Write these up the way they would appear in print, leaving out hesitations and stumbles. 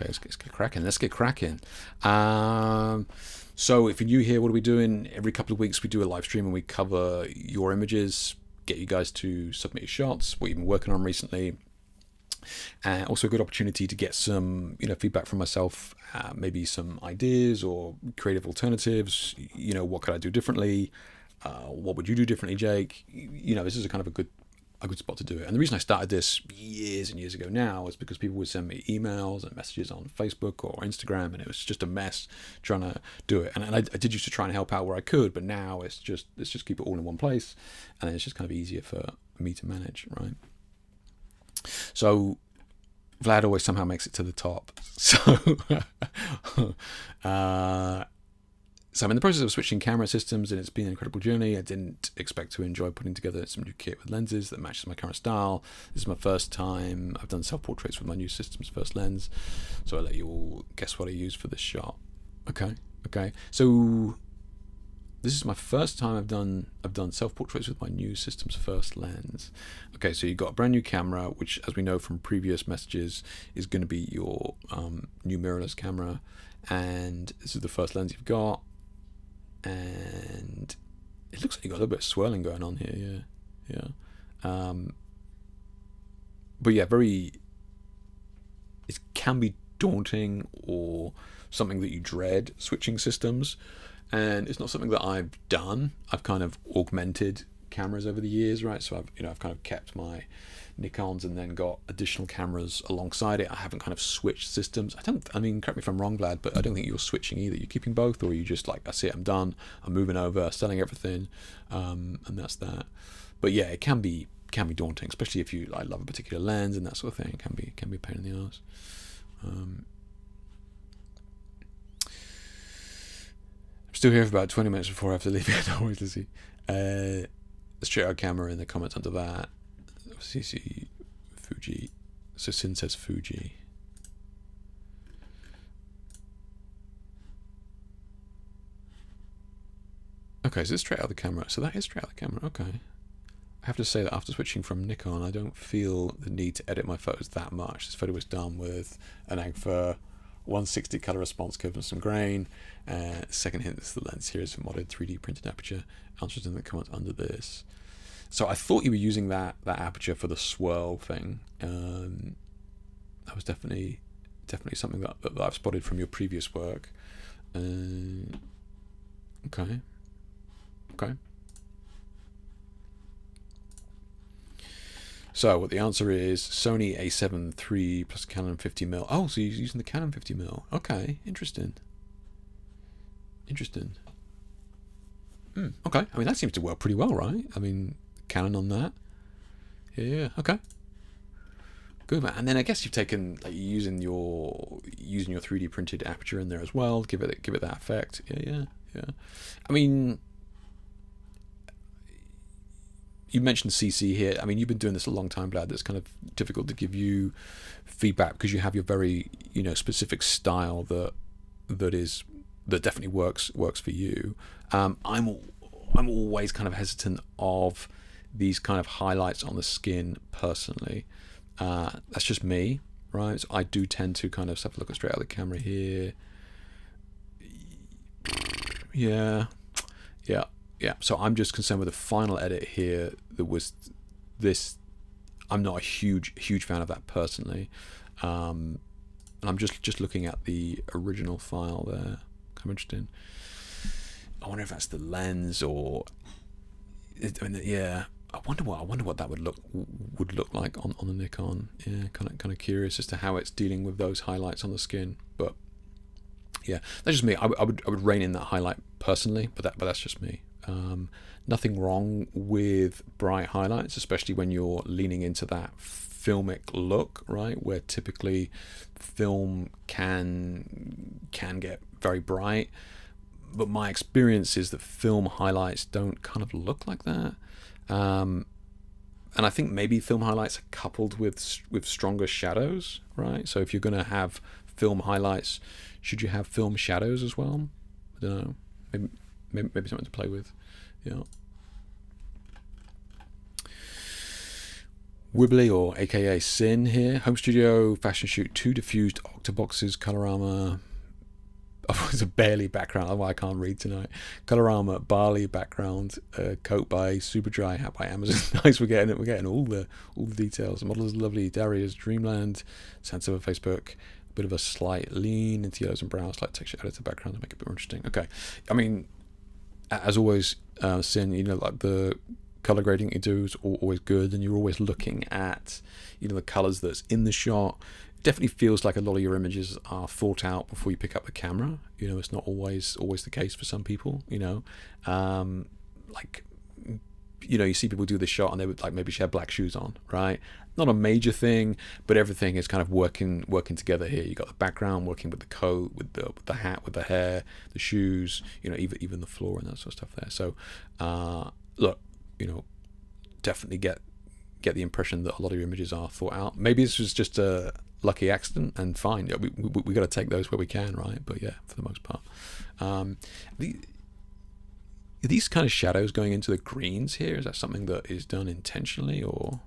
Okay, let's get cracking. Let's get cracking. So if you're new here, what are we doing? Every couple of weeks we do a live stream and we cover your images, get you guys to submit your shots, what you've been working on recently. And also a good opportunity to get some, feedback from myself, maybe some ideas or creative alternatives. What could I do differently? What would you do differently, Jake? This is a kind of a good spot to do it. And the reason I started this years and years ago now is because people would send me emails and messages on Facebook or Instagram, and it was just a mess trying to do it. And I did used to try and help out where I could, but now let's just keep it all in one place, and then it's just kind of easier for me to manage, right? So Vlad always somehow makes it to the top. So so I'm in the process of switching camera systems, and it's been an incredible journey. I didn't expect to enjoy putting together some new kit with lenses that matches my current style. This is my first time I've done self-portraits with my new system's first lens, so I'll let you all guess what I used for this shot. Okay. So this is my first time I've done self-portraits with my new system's first lens. Okay, so you've got a brand new camera, which, as we know from previous messages, is going to be your new mirrorless camera, and this is the first lens you've got. And it looks like you've got a little bit of swirling going on here, yeah. But yeah, it can be daunting or something that you dread, switching systems. And it's not something that I've done. I've kind of augmented cameras over the years, right? So I've kind of kept my Nikons and then got additional cameras alongside it. I haven't kind of switched systems. Correct me if I'm wrong, Vlad, but I don't think you're switching either. You're keeping both, or are you just like, that's it, I'm done, I'm moving over, selling everything, and that's that. But yeah, it can be daunting, especially if you love a particular lens and that sort of thing. It can be a pain in the arse. I'm still here for about 20 minutes before I have to leave it. Always Lizzie. Let's check our camera in the comments under that. CC Fuji. So Sin says Fuji. Okay, so it's straight out of the camera. So that is straight out of the camera. Okay. I have to say that after switching from Nikon, I don't feel the need to edit my photos that much. This photo was done with an Agfa 160 color response curve and some grain. Second hint is the lens here is a modded 3D printed aperture. Answers in the comments under this. So I thought you were using that aperture for the swirl thing. That was definitely something that I've spotted from your previous work. Okay. So what the answer is: Sony A7 III plus Canon 50mm. Oh, so you're using the Canon 50mm. Okay, interesting. Okay, that seems to work pretty well, right? Canon on that. Yeah. Okay. Good, man. And then I guess you've taken using your 3D printed aperture in there as well. Give it that effect. Yeah. You mentioned CC here. You've been doing this a long time, Vlad. It's kind of difficult to give you feedback because you have your very specific style that definitely works for you. I'm always kind of hesitant of these kind of highlights on the skin personally. That's just me, right? So I do tend to kind of have a look straight out of the camera here. Yeah. So I'm just concerned with the final edit here. That was this. I'm not a huge fan of that personally. And I'm just looking at the original file there. Kind of interesting. I wonder if that's the lens or. Yeah. I wonder what that would look like on the Nikon. Yeah, kind of curious as to how it's dealing with those highlights on the skin. But yeah, that's just me. I would rein in that highlight personally, but that's just me. Nothing wrong with bright highlights, especially when you're leaning into that filmic look, right? Where typically film can get very bright, but my experience is that film highlights don't kind of look like that. And I think maybe film highlights are coupled with stronger shadows, right? So if you're going to have film highlights, should you have film shadows as well? I don't know. Maybe something to play with. Yeah. Wibbly, or aka Sin here. Home studio, fashion shoot, 2 diffused octoboxes, Colorama. Oh, it's a barely background. Oh, I can't read tonight. Colorama, barley background, coat by Superdry, hat by Amazon. Nice, we're getting all the details. The model is lovely. Daria's Dreamland, Sansa for Facebook. A bit of a slight lean into yellows and browns, like texture editor background to make it a bit more interesting. Okay, I mean, as always, Sin, you know, like the color grading you do is always good, and you're always looking at, you know, the colors that's in the shot. It definitely feels like a lot of your images are thought out before you pick up the camera. You know, it's not always the case for some people, you know. Like, you know, you see people do this shot and they would, like, maybe she had black shoes on, right? Not a major thing, but everything is kind of working together here. You got the background working with the coat, with the hat, with the hair, the shoes, you know, even the floor and that sort of stuff there. So look, you know, definitely get the impression that a lot of your images are thought out. Maybe this was just a lucky accident, and fine. Yeah, we got to take those where we can, right? But yeah, for the most part, these kind of shadows going into the greens here, is that something that is done intentionally, or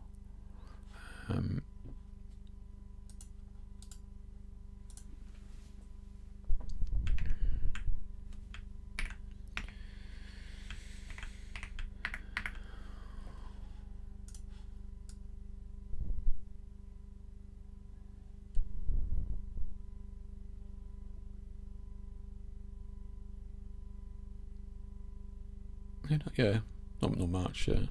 yeah, not much. Yeah,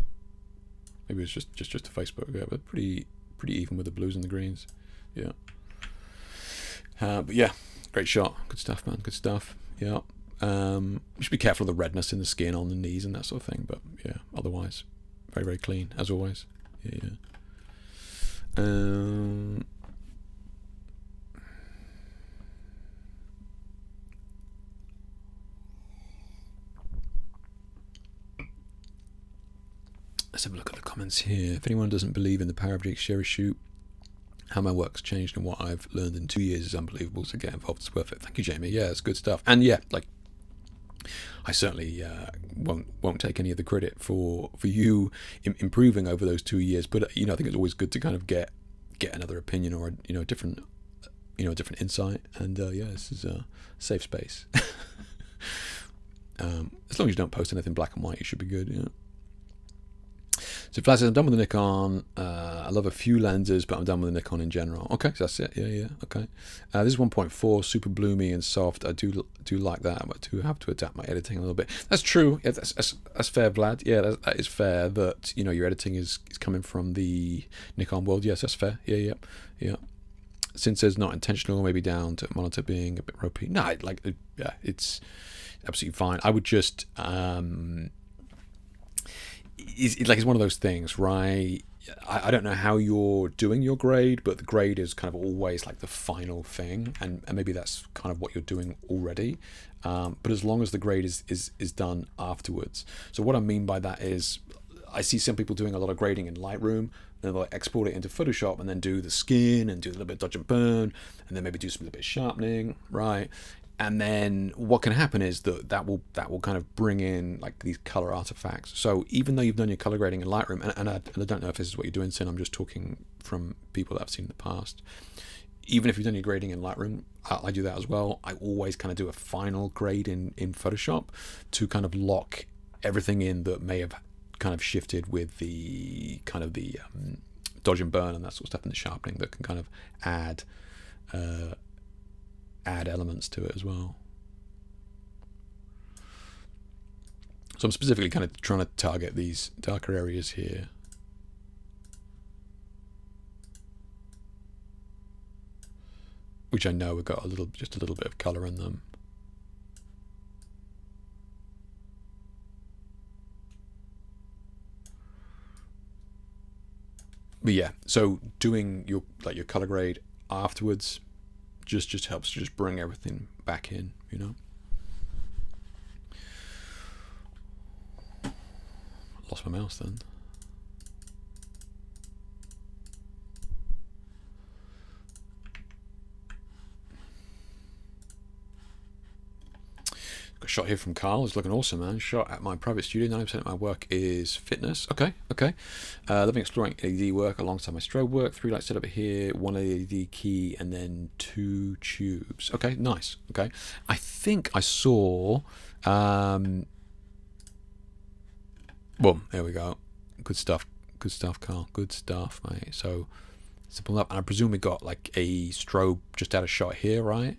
maybe it's just a Facebook. Yeah, but pretty even with the blues and the greens. Yeah. But yeah, great shot. Good stuff, man. Good stuff. Yeah. You should be careful of the redness in the skin on the knees and that sort of thing. But yeah, otherwise, very, very clean as always. Yeah. Let's have a look at the comments here. If anyone doesn't believe in the power of the share a shoot, how my work's changed and what I've learned in 2 years is unbelievable. So get involved, it's worth it. Thank you, Jamie. Yeah, it's good stuff. And yeah, like, I certainly won't take any of the credit for you improving over those 2 years. But you know, I think it's always good to kind of get another opinion, or a different insight. And yeah, this is a safe space. As long as you don't post anything black and white, you should be good. Yeah. So Vlad says, I'm done with the Nikon. I love a few lenses, but I'm done with the Nikon in general. Okay, so that's it. Yeah. Okay. This is 1.4, super bloomy and soft. I do like that, but I do have to adapt my editing a little bit. That's true. Yeah, that's fair, Vlad. Yeah, that is fair. That your editing is coming from the Nikon world. Yes, that's fair. Yeah. Since it's not intentional, maybe down to monitor being a bit ropey. No, it's absolutely fine. I would just it's one of those things, right? I don't know how you're doing your grade, but the grade is kind of always like the final thing, and maybe that's kind of what you're doing already. But as long as the grade is done afterwards. So what I mean by that is, I see some people doing a lot of grading in Lightroom, and they'll export it into Photoshop and then do the skin and do a little bit of dodge and burn, and then maybe do some little bit of sharpening, right? And then what can happen is that will kind of bring in like these color artifacts. So even though you've done your color grading in Lightroom, and I don't know if this is what you're doing, Sin, I'm just talking from people that I've seen in the past. Even if you've done your grading in Lightroom, I do that as well. I always kind of do a final grade in Photoshop to kind of lock everything in that may have kind of shifted with the kind of the dodge and burn and that sort of stuff, and the sharpening that can kind of add elements to it as well. So I'm specifically kind of trying to target these darker areas here. Which I know have got just a little bit of colour in them. But yeah, so doing your color grade afterwards just helps to just bring everything back in, Lost my mouse then. Got shot here from Carl. It's looking awesome, man. Shot at my private studio. 90% of my work is fitness. Okay. Loving exploring LED work alongside my strobe work. 3 lights set up here, 1 LED key, and then 2 tubes. Okay, nice. Okay. I think I saw... boom, there we go. Good stuff, Carl. Good stuff, mate. So... simple up, and I presume we got like a strobe just out of shot here, right?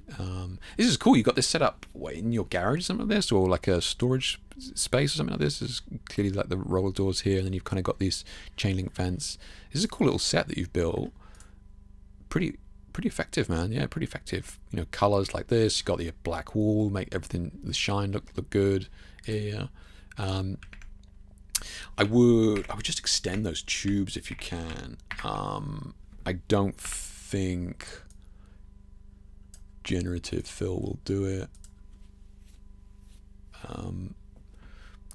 This is cool. You got this set up in your garage or something like this, or like a storage space or something like this. This is clearly like the roller doors here, and then you've kind of got this chain link fence. This is a cool little set that you've built. Pretty effective, man. Yeah, pretty effective. You know, colors like this. You got the black wall, make everything, the shine look good. Yeah. I would just extend those tubes if you can. I don't think generative fill will do it.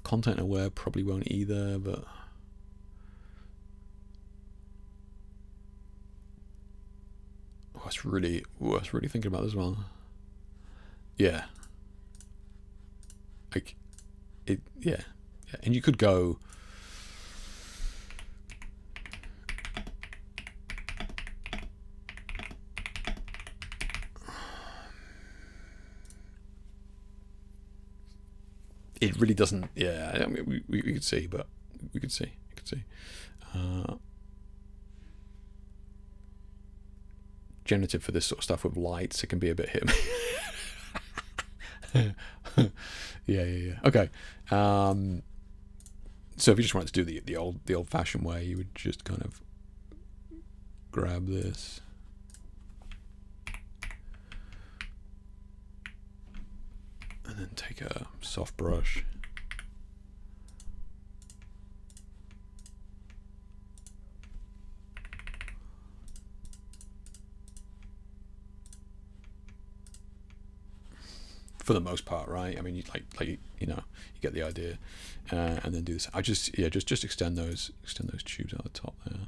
Content aware probably won't either, but I was really thinking about this one. Yeah. Like it, yeah. And you could go. It really doesn't. Yeah, I mean, we could see, but we could see. You could see. Generative for this sort of stuff with lights, it can be a bit hit. Yeah. Okay. So if you just wanted to do the old-fashioned way, you would just kind of grab this. And then take a soft brush. For the most part, right? I mean, you you know, you get the idea, and then do this. I just extend those tubes out the top there.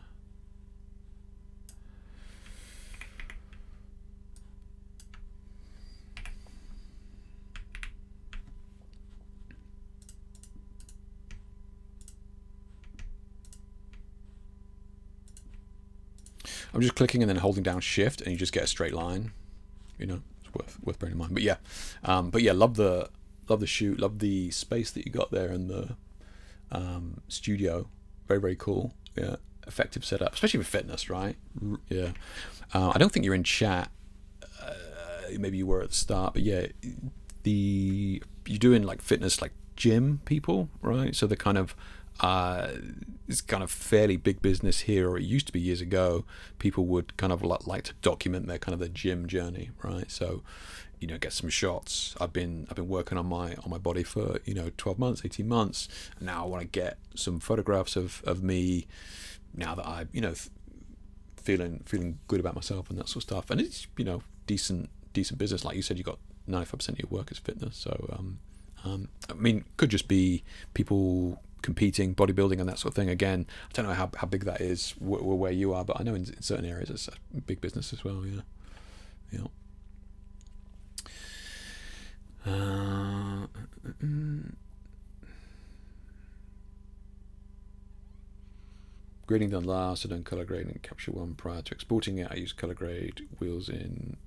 I'm just clicking and then holding down Shift, and you just get a straight line. You know, it's worth bearing in mind. But yeah, love the shoot, love the space that you got there in the studio. Very cool. Yeah, effective setup, especially with fitness, right? Yeah. I don't think you're in chat. Maybe you were at the start, but yeah, you're doing like fitness, like gym people, right? So they're kind of. It's kind of fairly big business here, or it used to be years ago. People would kind of like to document their gym journey, right? So, you know, get some shots. I've been working on my body for 12 months, 18 months. And now I want to get some photographs of me now that I feeling good about myself and that sort of stuff. And it's decent business. Like you said, you got 95% of your work is fitness. So I mean, could just be people competing, bodybuilding, and that sort of thing. Again, I don't know how big that is where you are, but I know in certain areas it's a big business as well. Yeah. Grading done last. I done color grade and capture one prior to exporting it. I use color grade wheels in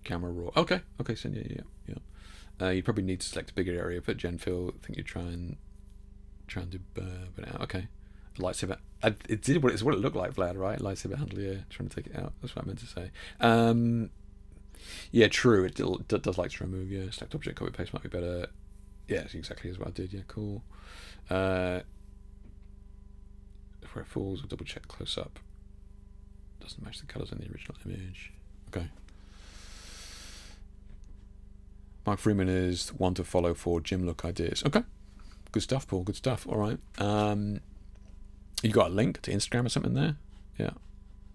camera raw. Okay. So yeah. You probably need to select a bigger area. Put gen fill. I think you try and do burn out. Okay. Lightsaber. It did what it looked like, Vlad, right? Lightsaber handle. Yeah. Trying to take it out. That's what I meant to say. Yeah, true. It does like to remove. Yeah. Select object, copy paste might be better. Yeah, it's exactly as what I did. Yeah, cool. Where it falls, I'll double check close up. Doesn't match the colors in the original image. Okay. Mark Freeman is one to follow for gym look ideas. Okay. Good stuff, Paul. Good stuff. All right. You got a link to Instagram or something there? Yeah.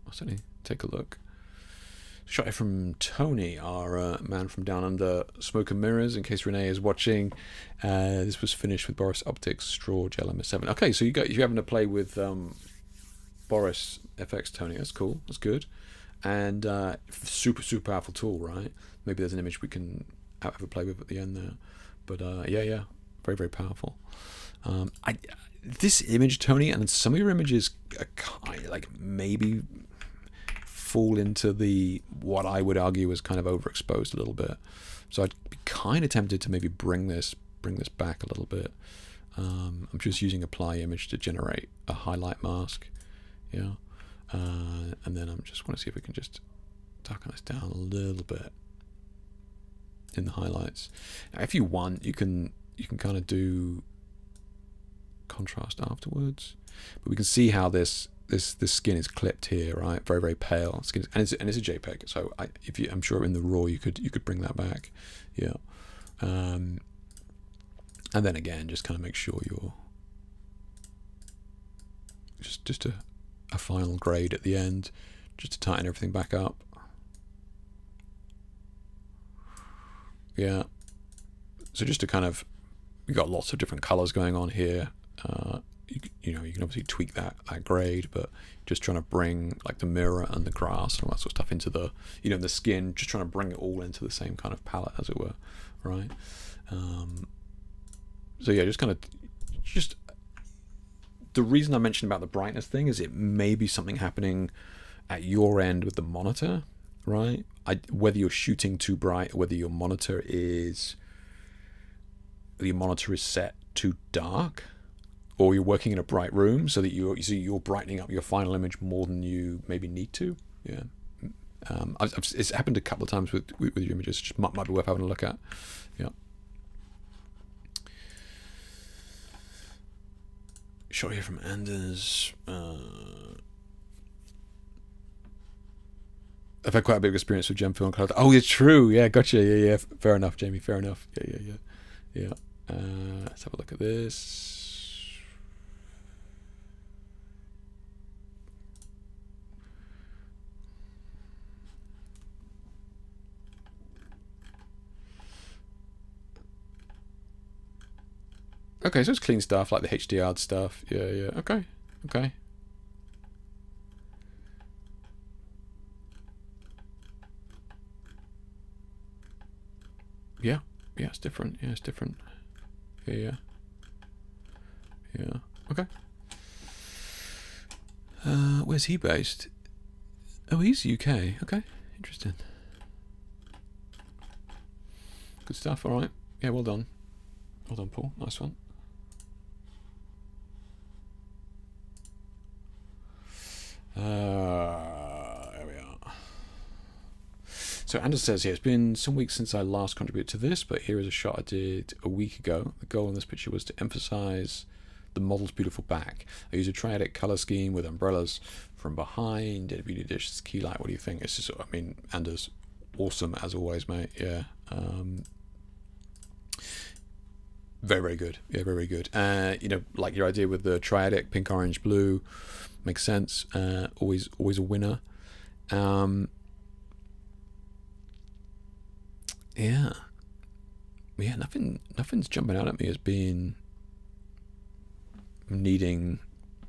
I'll certainly take a look. Shot here from Tony, our man from down under Smoke and Mirrors, in case Renee is watching. This was finished with Boris Optics Straw Gel MS7. Okay, so you're having to play with Boris FX, Tony. That's cool. That's good. And super powerful tool, right? Maybe there's an image we can have a play with at the end there. But yeah, very, very powerful. This image, Tony, and some of your images are kind of like maybe fall into the what I would argue is kind of overexposed a little bit. So I'd be kind of tempted to maybe bring this back a little bit. I'm just using apply image to generate a highlight mask, yeah, and then I'm just want to see if we can just darken this down a little bit in the highlights. Now, if you want, you can kind of do contrast afterwards, but we can see how this skin is clipped here, right? Very, very pale skin, and it's a JPEG. So I'm sure in the raw you could bring that back, yeah. And then again, just kind of make sure you're just a final grade at the end, just to tighten everything back up. Yeah. So just to kind of, we got lots of different colors going on here. You know, you can obviously tweak that grade, but just trying to bring like the mirror and the grass and all that sort of stuff into the, you know, the skin, just trying to bring it all into the same kind of palette, as it were, right? So yeah, just the reason I mentioned about the brightness thing is it may be something happening at your end with the monitor, right? Whether you're shooting too bright, or whether your monitor is set too dark, or you're working in a bright room so that you're brightening up your final image more than you maybe need to. Yeah, it's happened a couple of times with your images. Just might be worth having a look at. Yeah. Shot here from Anders. I've had quite a big experience with gem fill and color. Oh, it's true. Yeah, gotcha. Yeah. Fair enough, Jamie. Fair enough. Yeah. Let's have a look at this. Okay, so it's clean stuff, like the HDR stuff. Yeah. Okay. Yeah, it's different. Yeah, it's different. Yeah. Okay. Where's he based? Oh, he's UK. Okay, interesting. Good stuff. All right. Yeah, well done. Well done, Paul. Nice one. There we are. So Anders says here, it's been some weeks since I last contributed to this, but here is a shot I did a week ago. The goal in this picture was to emphasize the model's beautiful back. I used a triadic color scheme with umbrellas from behind, did a beauty dish, key light. What do you think? It's just, I mean, Anders, awesome as always, mate. Yeah. Very, very good. Yeah, very, very good. You know, like your idea with the triadic pink, orange, blue, makes sense. Always a winner. Yeah, nothing's jumping out at me as being needing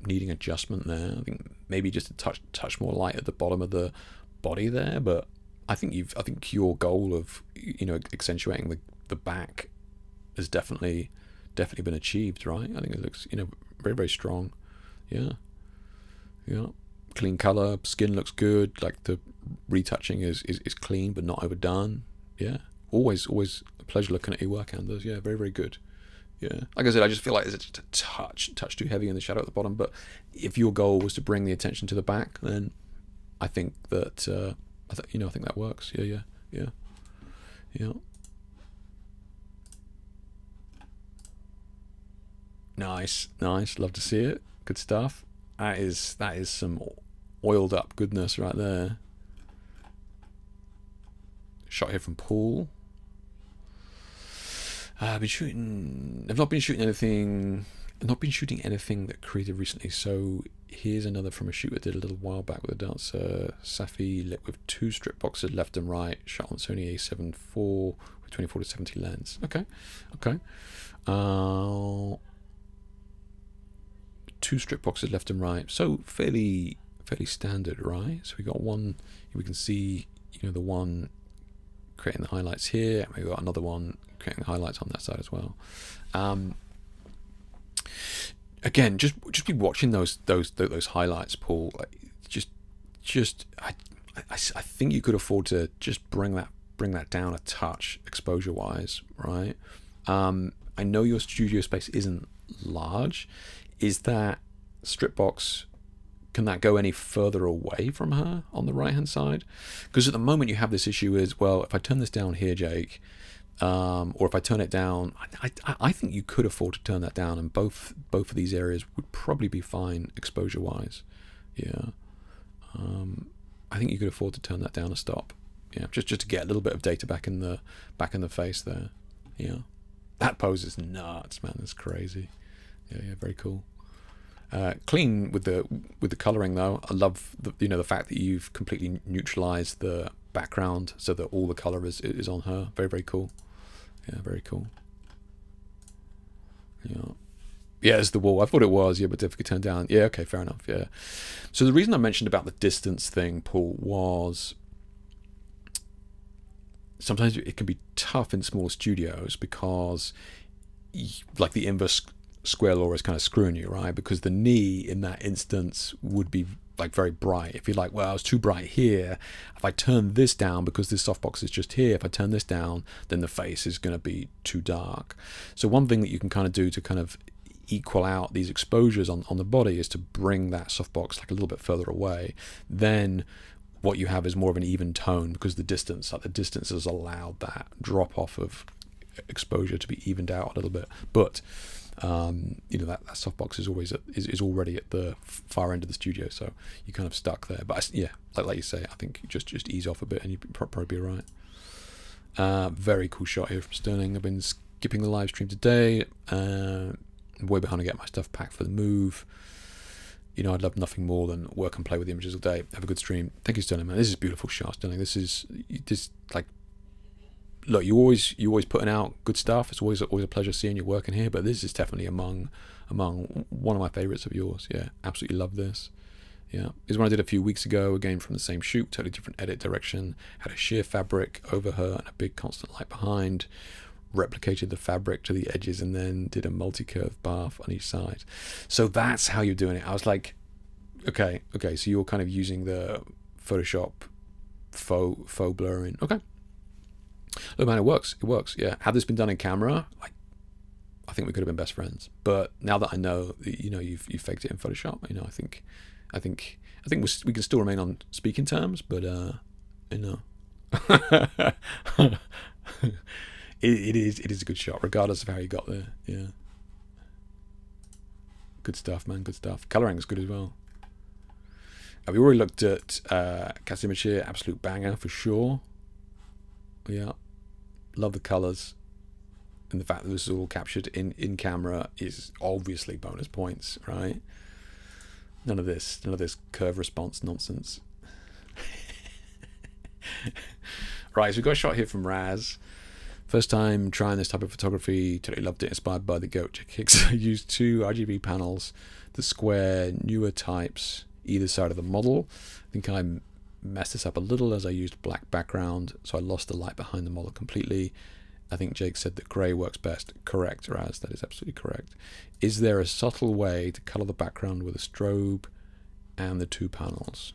adjustment there. I think maybe just a touch more light at the bottom of the body there, but I think your goal of, you know, accentuating the back has definitely been achieved, right? I think it looks, you know, very, very strong. Yeah. Clean color, skin looks good. Like the retouching is clean but not overdone. Yeah. Always a pleasure looking at your work, Anders. Yeah, very, very good. Yeah. Like I said, I just feel like it's just a touch too heavy in the shadow at the bottom. But if your goal was to bring the attention to the back, then I think that I think that works. Yeah. Nice. Love to see it. Good stuff. That is some oiled up goodness right there. Shot here from Paul. I've not been shooting anything that creative recently, so here's another from a shoot I did a little while back with a dancer, Safi, lit with 2 strip boxes left and right, shot on Sony A7 IV with 24-70 lens. Okay. 2 strip boxes left and right, so fairly standard, right? So we got one, we can see, you know, the one creating the highlights here. We've got another one creating the highlights on that side as well. Again, just be watching those highlights, Paul. Like, I think you could afford to just bring that down a touch exposure wise, right? I know your studio space isn't large. Is that strip box, can that go any further away from her on the right hand side? Because at the moment you have this issue is, well, if I turn this down here, Jake, or if I turn it down, I think you could afford to turn that down, and both of these areas would probably be fine exposure wise. Yeah, I think you could afford to turn that down a stop. Yeah, just to get a little bit of data back in the face there. Yeah, that pose is nuts, man. That's crazy. Yeah, very cool. Clean with the coloring though. I love the fact that you've completely neutralized the background so that all the color is on her. Very cool. Yeah, very cool. Yeah, it's the wall. I thought it was, yeah, but if we turn down, yeah, okay, fair enough. Yeah. So the reason I mentioned about the distance thing, Paul, was sometimes it can be tough in small studios because, like, the inverse square law is kind of screwing you, right? Because the knee in that instance would be like very bright. If you're like, well, it's too bright here, if I turn this down, because this softbox is just here, if I turn this down, then the face is going to be too dark. So one thing that you can kind of do to kind of equal out these exposures on the body is to bring that softbox like a little bit further away. Then what you have is more of an even tone, because the distance has allowed that drop off of exposure to be evened out a little bit. But that softbox is already at the far end of the studio, so you're kind of stuck there. But yeah, like you say, I think just ease off a bit and you'd probably be right. Very cool shot here from Sterling. I've been skipping the live stream today. Way behind to get my stuff packed for the move. I'd love nothing more than work and play with the images all day. Have a good stream. Thank you, Sterling, man. This is beautiful shot, Sterling. This is like, look, you always putting out good stuff. It's always a pleasure seeing you working here. But this is definitely among one of my favorites of yours. Yeah, absolutely love this. Yeah, this is one I did a few weeks ago. Again, from the same shoot, totally different edit direction. Had a sheer fabric over her and a big constant light behind. Replicated the fabric to the edges and then did a multi-curve bath on each side. So that's how you're doing it. I was like, okay, so you're kind of using the Photoshop faux blurring. Okay. Look, man, it works. Yeah. Had this been done in camera, like, I think we could have been best friends. But now that I know that, you've faked it in Photoshop, I think we can still remain on speaking terms, but It is a good shot, regardless of how you got there. Yeah. Good stuff, man. Good stuff. Coloring is good as well. We already looked at Cat's Image here. Absolute banger for sure. Yeah. Love the colors. And the fact that this is all captured in camera is obviously bonus points, right? None of this curve response nonsense. Right, so we've got a shot here from Raz. First time trying this type of photography, totally loved it, inspired by the goat Hicks. I used 2 RGB panels, the square newer types, either side of the model. I think I messed this up a little as I used black background, so I lost the light behind the model completely. I think Jake said that grey works best. Correct, Raz, that is absolutely correct. Is there a subtle way to colour the background with a strobe and the 2 panels?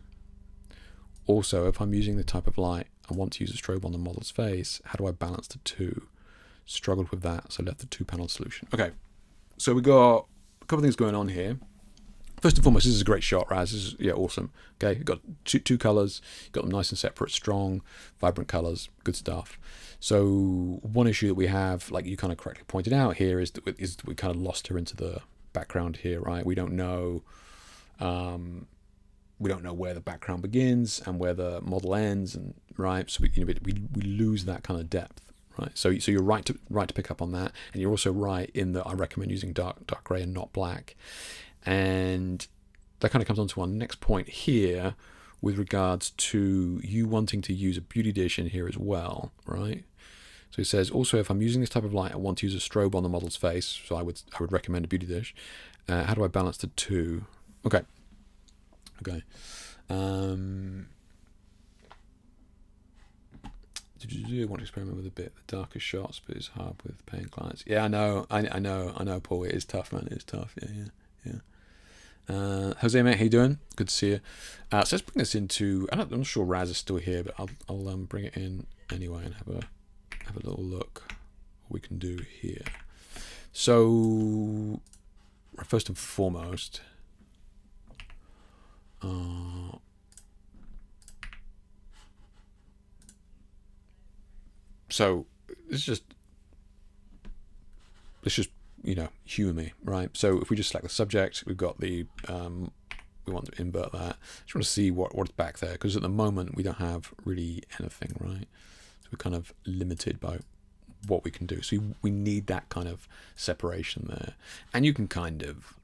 Also, if I'm using the type of light I want to use a strobe on the model's face, how do I balance the 2? Struggled with that, so left the 2-panel solution. Okay, so we got a couple of things going on here. First and foremost, this is a great shot, Raz. This is, awesome. Okay, you've got two colours, got them nice and separate, strong, vibrant colours, good stuff. So one issue that we have, like you kind of correctly pointed out here, is that we kind of lost her into the background here, right? We don't know where the background begins and where the model ends, and right, so we lose that kind of depth, right? So you're right to pick up on that, and you're also right in that I recommend using dark grey and not black, and that kind of comes on to our next point here with regards to you wanting to use a beauty dish in here as well, right? So it says also, if I'm using this type of light, I want to use a strobe on the model's face, so I would recommend a beauty dish. How do I balance the 2? Okay. I want to experiment with a bit the darker shots, but it's hard with paying clients. Yeah, I know, Paul. It is tough, man. It is tough. Yeah. Jose, mate, how you doing? Good to see you. So let's bring this into. I'm not sure Raz is still here, but I'll bring it in anyway and have a little look what we can do here. So first and foremost, so let's just humor me, right? So if we just select the subject, we've got the we want to invert that. Just want to see what's back there, because at the moment we don't have really anything, right? So we're kind of limited by what we can do. So we need that kind of separation there, and you can kind of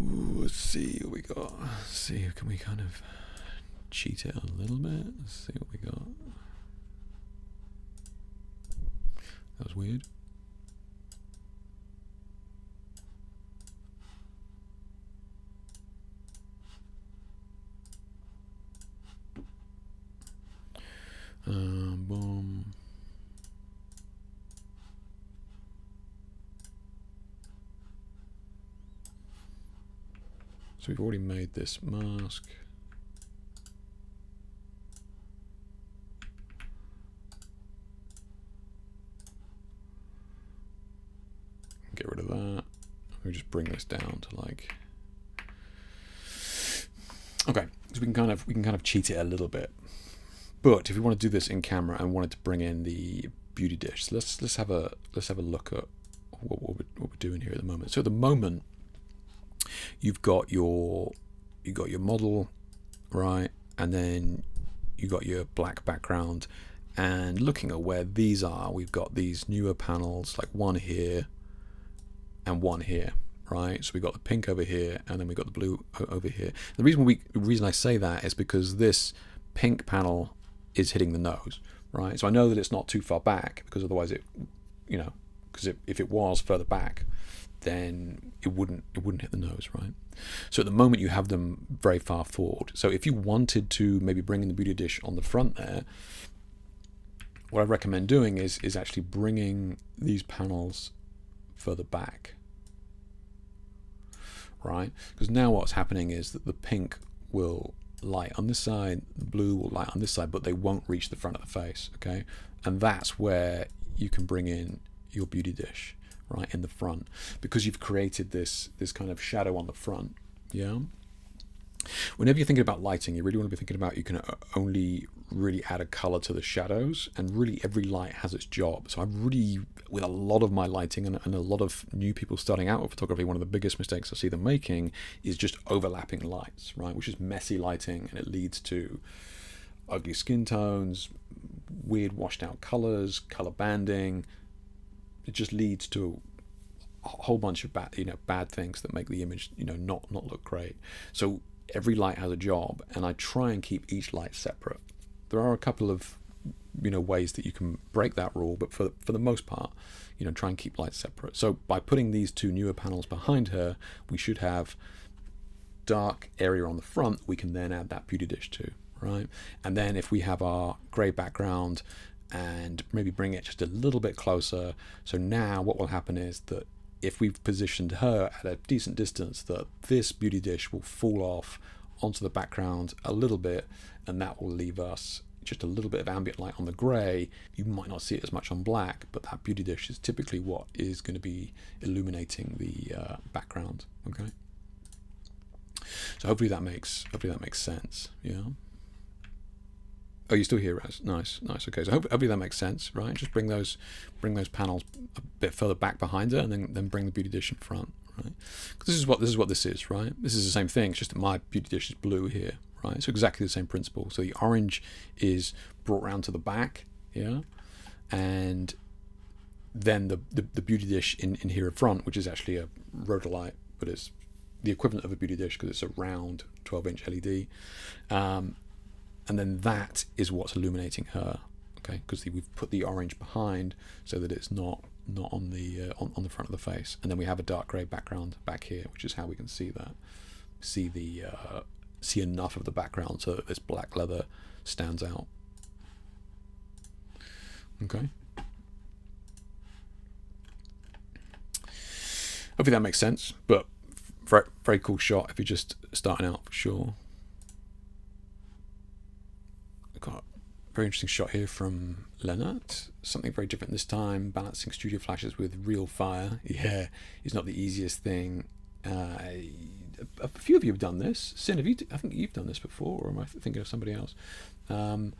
let's see what we got. Let's see, can we kind of cheat it a little bit? Let's see what we got. That was weird. Boom. So we've already made this mask. Get rid of that. We just bring this down to like. Okay, so we can kind of cheat it a little bit. But if we want to do this in camera and wanted to bring in the beauty dish, so let's have a look at what we're doing here at the moment. So at the moment, you've got your model, right, and then you got your black background. And looking at where these are, we've got these newer panels, like one here and one here, right? So we got the pink over here, and then we got the blue over here. The reason I say that is because this pink panel is hitting the nose, right? So I know that it's not too far back, because otherwise because if it was further back, then it wouldn't hit the nose, right? So at the moment you have them very far forward. So if you wanted to maybe bring in the beauty dish on the front there, what I recommend doing is actually bringing these panels further back, right? Because now what's happening is that the pink will light on this side, the blue will light on this side, but they won't reach the front of the face, okay? And that's where you can bring in your beauty dish, right, in the front, because you've created this kind of shadow on the front, yeah? Whenever you're thinking about lighting, you really want to be thinking about you can only really add a color to the shadows, and really every light has its job. So I'm really, with a lot of my lighting and a lot of new people starting out with photography, one of the biggest mistakes I see them making is just overlapping lights, right, which is messy lighting, and it leads to ugly skin tones, weird washed out colors, color banding. It just leads to a whole bunch of bad things that make the image not look great. So every light has a job, and I try and keep each light separate. There are a couple of ways that you can break that rule, but for the most part, try and keep lights separate. So by putting these two newer panels behind her, we should have dark area on the front we can then add that beauty dish to, right? And then if we have our gray background and maybe bring it just a little bit closer, so now what will happen is that if we've positioned her at a decent distance, that this beauty dish will fall off onto the background a little bit, and that will leave us just a little bit of ambient light on the grey. You might not see it as much on black, but that beauty dish is typically what is going to be illuminating the background, okay? So hopefully that makes sense, yeah? Oh, you're still here, Raz. Nice. Okay, so hopefully that makes sense, right? Just bring those panels a bit further back behind her, and then bring the beauty dish in front, right? Because this is what this is, right? This is the same thing. It's just that my beauty dish is blue here, right? So exactly the same principle. So the orange is brought round to the back, yeah, and then the beauty dish in here in front, which is actually a rhodolite, but it's the equivalent of a beauty dish because it's a round 12-inch LED. And then that is what's illuminating her, okay? Because we've put the orange behind so that it's not on the front of the face. And then we have a dark grey background back here, which is how we can see the see enough of the background so that this black leather stands out. Okay. Hopefully that makes sense, but very, very cool shot if you're just starting out, for sure. Got a very interesting shot here from Lennart. Something very different this time, balancing studio flashes with real fire. Yeah, it's not the easiest thing. A few of you have done this. Sin, have you? I think you've done this before, or am I thinking of somebody else? Balancing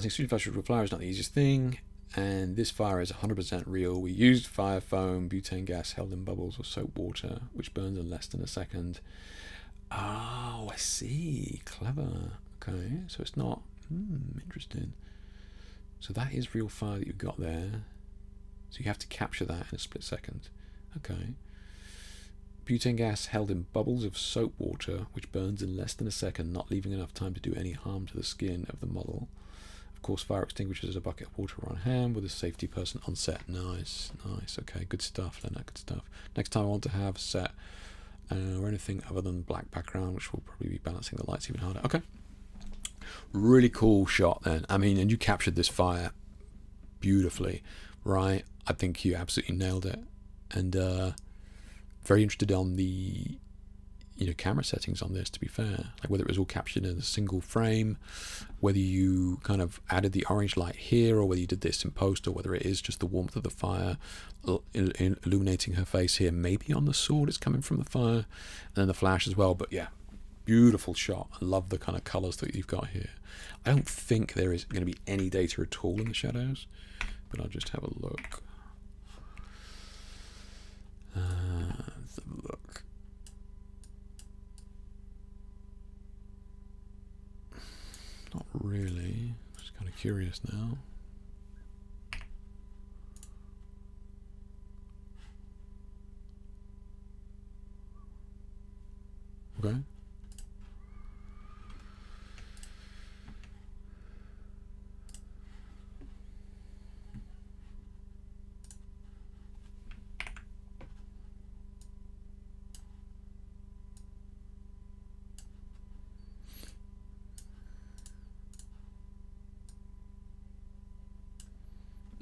studio flashes with real fire is not the easiest thing. And this fire is 100% real. We used fire foam, butane gas held in bubbles or soap water, which burns in less than a second. Oh, I see. Clever. Okay, so it's not... interesting. So that is real fire that you've got there. So you have to capture that in a split second. Okay. Butane gas held in bubbles of soap water, which burns in less than a second, not leaving enough time to do any harm to the skin of the model. Of course, fire extinguishers as a bucket of water on hand with a safety person on set. Nice, nice. Okay, good stuff, Lennart, good stuff. Next time I want to have set or anything other than black background, which will probably be balancing the lights even harder. Okay. Really cool shot then. I mean, and you captured this fire beautifully, right? I think you absolutely nailed it. And very interested on the camera settings on this, to be fair, like whether it was all captured in a single frame, whether you kind of added the orange light here, or whether you did this in post, or whether it is just the warmth of the fire illuminating her face here, maybe on the sword it's coming from the fire, and then the flash as well. But yeah, beautiful shot. I love the kind of colors that you've got here. I don't think there is going to be any data at all in the shadows, but I'll just have a look. Let's have a look. Not really. Just kind of curious now. Okay.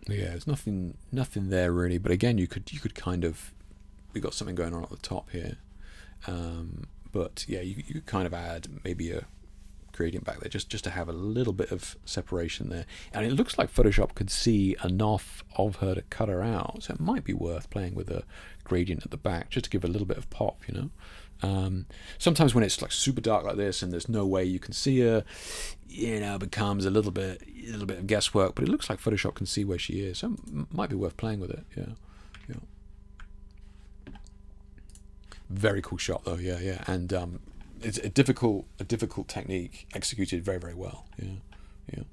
Yeah, there's nothing there really, but again, you could kind of, we got something going on at the top here, but yeah, you could kind of add maybe a gradient back there just to have a little bit of separation there, and it looks like Photoshop could see enough of her to cut her out, so it might be worth playing with a gradient at the back just to give a little bit of pop, Sometimes when it's like super dark like this and there's no way you can see her, it becomes a little bit of guesswork, but it looks like Photoshop can see where she is, so it might be worth playing with it. Yeah. Very cool shot though. Yeah, and it's a difficult technique executed very, very well. Yeah.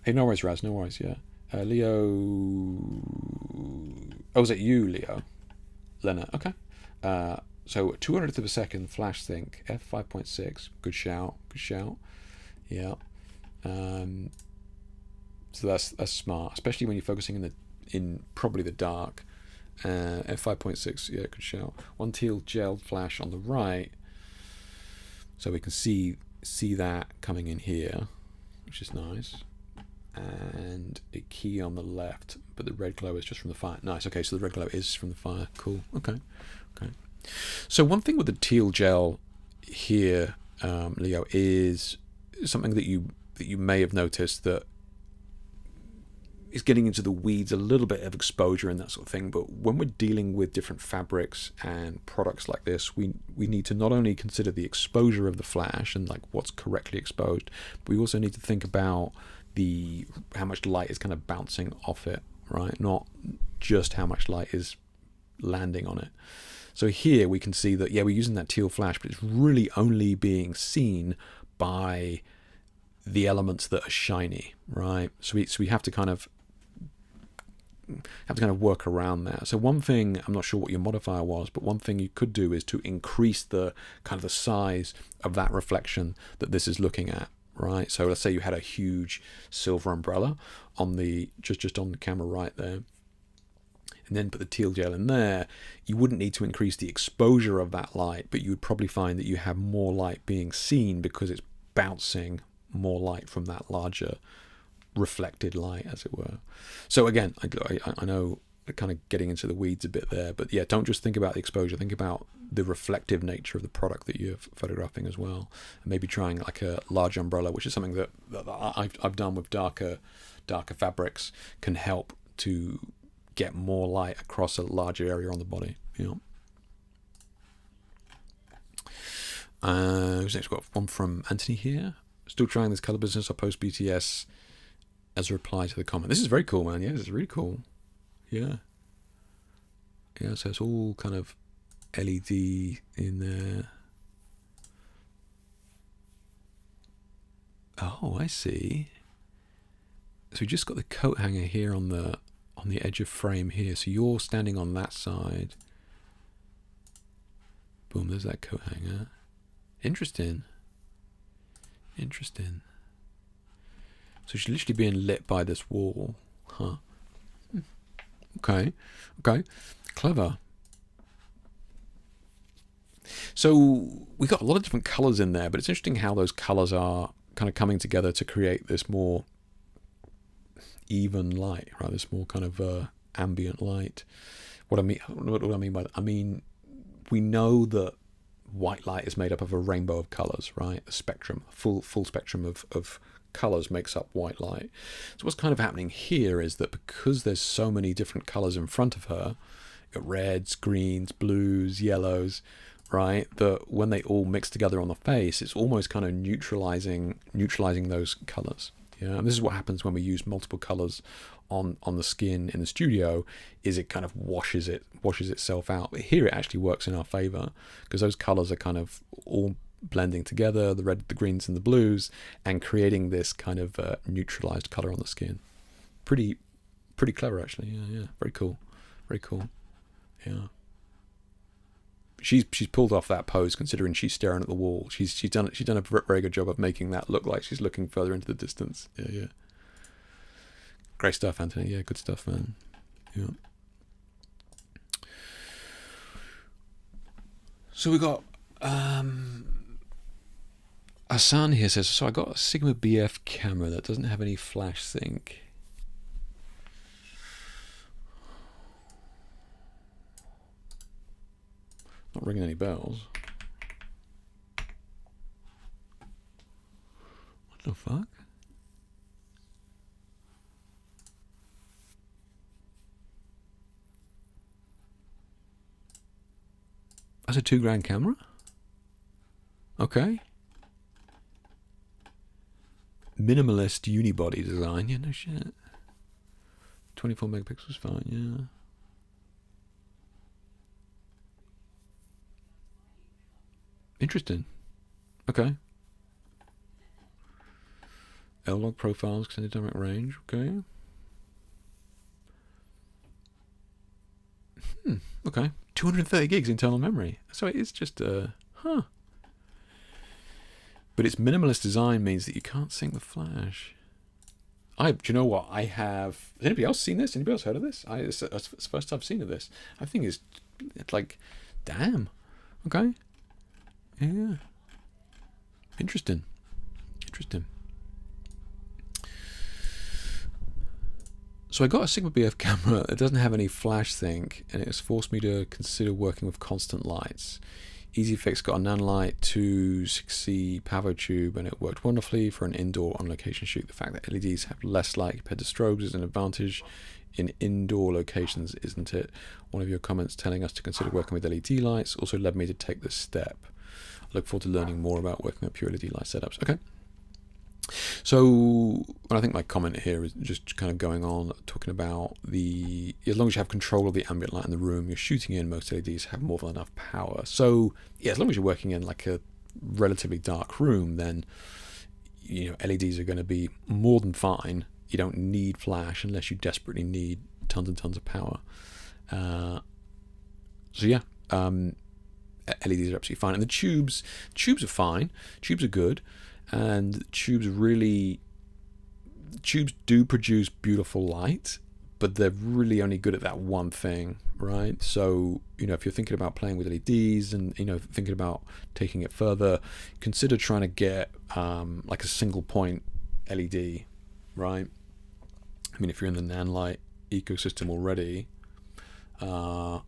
Hey, no worries, Raz, no worries. Yeah. Leo. Oh, was it you, Leo? Lena. Okay. So 200th of a second flash sync, f5.6. Good shout. Yeah. So that's smart, especially when you're focusing in probably the dark. F5.6. Yeah, good shout. One teal gelled flash on the right, so we can see that coming in here, which is nice. And a key on the left, but the red glow is just from the fire. Nice. Okay, so the red glow is from the fire. Cool. Okay. So one thing with the teal gel here, Leo, is something that you may have noticed that is getting into the weeds, a little bit of exposure and that sort of thing. But when we're dealing with different fabrics and products like this, we need to not only consider the exposure of the flash and like what's correctly exposed, but we also need to think about how much light is kind of bouncing off it, right? Not just how much light is landing on it. So here we can see that, yeah, we're using that teal flash, but it's really only being seen by the elements that are shiny, right? So we have to kind of work around that. So one thing, I'm not sure what your modifier was, but one thing you could do is to increase the kind of the size of that reflection that this is looking at, right? So let's say you had a huge silver umbrella on the just on the camera right there. and then put the teal gel in there, you wouldn't need to increase the exposure of that light, but you would probably find that you have more light being seen because it's bouncing more light from that larger reflected light, as it were. So again, I know kind of getting into the weeds a bit there, but yeah, don't just think about the exposure, think about the reflective nature of the product that you're photographing as well, and maybe trying like a large umbrella, which is something that I've done with darker fabrics, can help to get more light across a larger area on the body. Who's next? We've got one from Anthony here. Still trying this color business. I post BTS as a reply to the comment. This is very cool, man. Yeah, this is really cool. Yeah, so it's all kind of LED in there. Oh, I see. So we just got the coat hanger here on the edge of frame here. So you're standing on that side. Boom, there's that coat hanger. Interesting. So she's literally being lit by this wall. Huh. Okay. Clever. So we got a lot of different colors in there, but it's interesting how those colors are kind of coming together to create this more even light, right? This more kind of ambient light. What do I mean by that? I mean, we know that white light is made up of a rainbow of colors, right? The spectrum, full spectrum of colors makes up white light. So what's kind of happening here is that because there's so many different colors in front of her, you've got reds, greens, blues, yellows, right? That when they all mix together on the face, it's almost kind of neutralizing those colors. Yeah, and this is what happens when we use multiple colors on the skin in the studio, is it kind of washes itself out. But here it actually works in our favor because those colors are kind of all blending together, the red, the greens, and the blues, and creating this kind of neutralized color on the skin. Pretty clever, actually. Yeah, very cool. Yeah. She's pulled off that pose, considering she's staring at the wall. She's done a very good job of making that look like she's looking further into the distance. Yeah. Great stuff, Anthony. Yeah, good stuff, man. Yeah. So we got Asan here says, so I got a Sigma BF camera that doesn't have any flash sync. Not ringing any bells. What the fuck? That's a $2,000 camera? Okay. Minimalist unibody design. Yeah, no shit. 24 megapixels, fine, yeah. Interesting. Okay. L-log profiles, extended direct range. Okay. Okay. 230 gigs internal memory. So it is just huh. But its minimalist design means that you can't sync the flash. Do you know what? I have. Has anybody else seen this? Anybody else heard of this? It's the first time I've seen of this. I think it's like, damn. Okay. Yeah. Interesting. So I got a Sigma BF camera that doesn't have any flash sync, and it's forced me to consider working with constant lights. Easy Fix got a Nanlite 260 Pavo tube, and it worked wonderfully for an indoor on location shoot. The fact that LEDs have less light compared to strobes is an advantage in indoor locations, isn't it? One of your comments telling us to consider working with LED lights also led me to take this step. I look forward to learning more about working with pure LED light setups. Okay. So I think my comment here is just kind of going on, talking about as long as you have control of the ambient light in the room you're shooting in, most LEDs have more than enough power. So yeah, as long as you're working in like a relatively dark room, then LEDs are going to be more than fine. You don't need flash unless you desperately need tons and tons of power. So yeah, LEDs are absolutely fine, and the tubes are fine. Tubes are good. And tubes do produce beautiful light, but they're really only good at that one thing, right? So, you know, if you're thinking about playing with LEDs and, you know, thinking about taking it further, consider trying to get like a single point LED, right? I mean, if you're in the Nanlite ecosystem already, I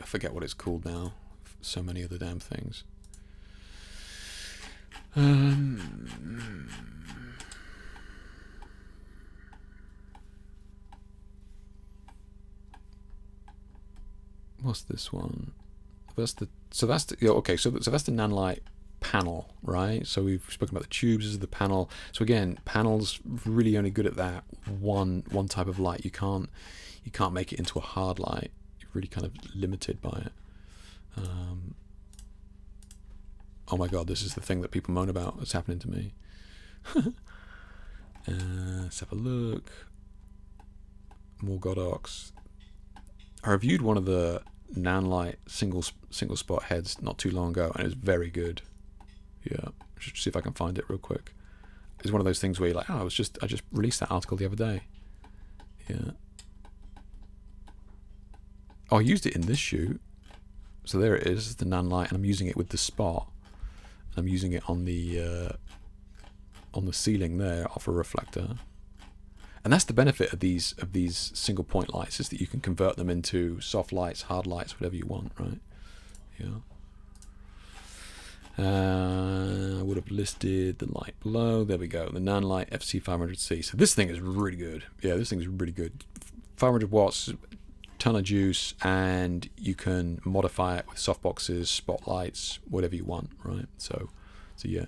forget what it's called now. So many of the damn things. What's this one? So that's the Nanlite panel, right? So we've spoken about the tubes as the panel. So again, panels really only good at that one type of light. You can't make it into a hard light. You're really kind of limited by it. Oh my god, this is the thing that people moan about that's happening to me. Let's have a look. More Godox. I reviewed one of the Nanlite single spot heads not too long ago, and it was very good. Yeah, should see if I can find it real quick. It's one of those things where you're like, oh, I just released that article the other day. Yeah. Oh, I used it in this shoot. So there it is, the Nanlite, and I'm using it with the spot. I'm using it on the ceiling there off a reflector. And that's the benefit of these single point lights, is that you can convert them into soft lights, hard lights, whatever you want, right? Yeah. I would have listed the light below. There we go. The Nanlite FC500C. So this thing is really good. Yeah, this thing is really good. 500 watts, ton of juice, and you can modify it with softboxes, spotlights, whatever you want, right? So yeah,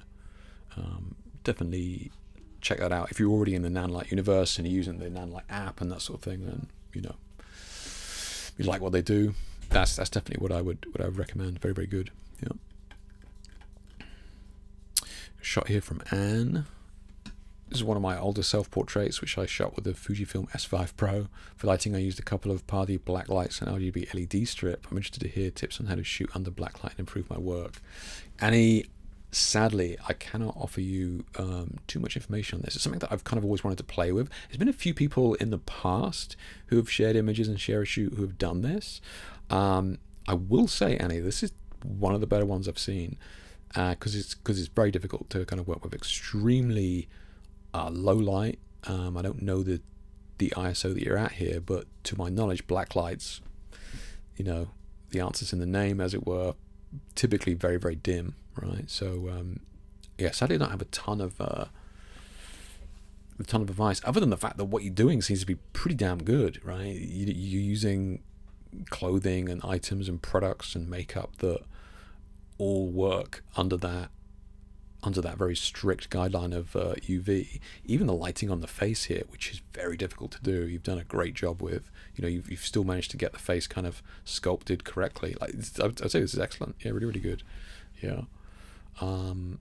definitely check that out. If you're already in the Nanlite universe and you're using the Nanlite app and that sort of thing, then you know you like what they do. That's definitely what I would recommend. Very, very good. Yeah. Shot here from Anne. This is one of my older self-portraits, which I shot with the Fujifilm S5 Pro. For lighting, I used a couple of Party black lights and RGB LED strip. I'm interested to hear tips on how to shoot under black light and improve my work. Annie, sadly, I cannot offer you too much information on this. It's something that I've kind of always wanted to play with. There's been a few people in the past who have shared images and share a shoot who have done this. I will say, Annie, this is one of the better ones I've seen, because it's very difficult to kind of work with extremely low light. I don't know the ISO that you're at here, but to my knowledge, black lights, you know, the answer's in the name, as it were, typically very, very dim, right? So yeah, sadly I don't have a ton of advice, other than the fact that what you're doing seems to be pretty damn good, right? You're using clothing and items and products and makeup that all work under that very strict guideline of UV. Even the lighting on the face here, which is very difficult to do, you've done a great job with. You know, you've still managed to get the face kind of sculpted correctly. Like, I'd say this is excellent. Yeah, really, really good. Yeah. I'm